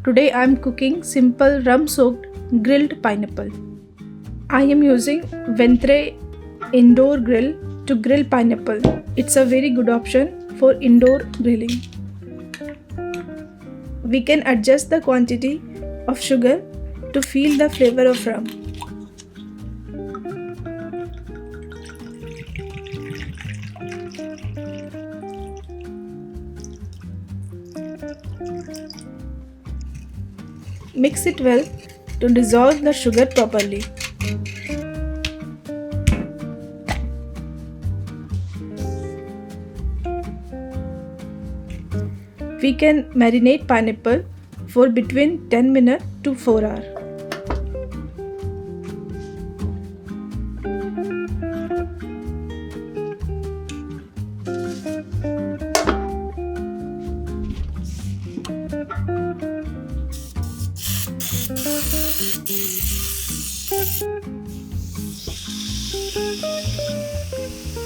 Today I am cooking simple rum-soaked grilled pineapple. I am using Ventre indoor grill to grill pineapple. It's a very good option for indoor grilling. We can adjust the quantity of sugar to feel the flavor of rum. Mix it well to dissolve the sugar properly. We can marinate pineapple for between 10 minutes to 4 hours.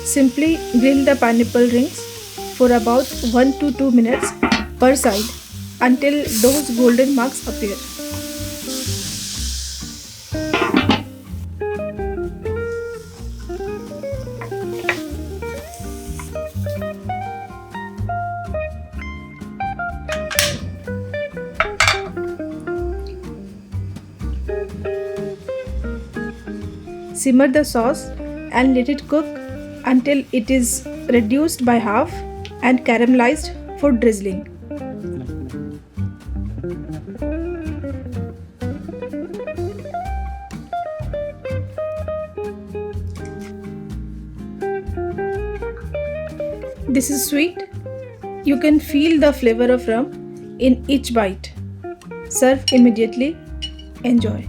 Simply grill the pineapple rings for about 1 to 2 minutes per side until those golden marks appear. Simmer the sauce and let it cook until it is reduced by half and caramelized for drizzling. This is sweet. You can feel the flavor of rum in each bite. Serve immediately. Enjoy.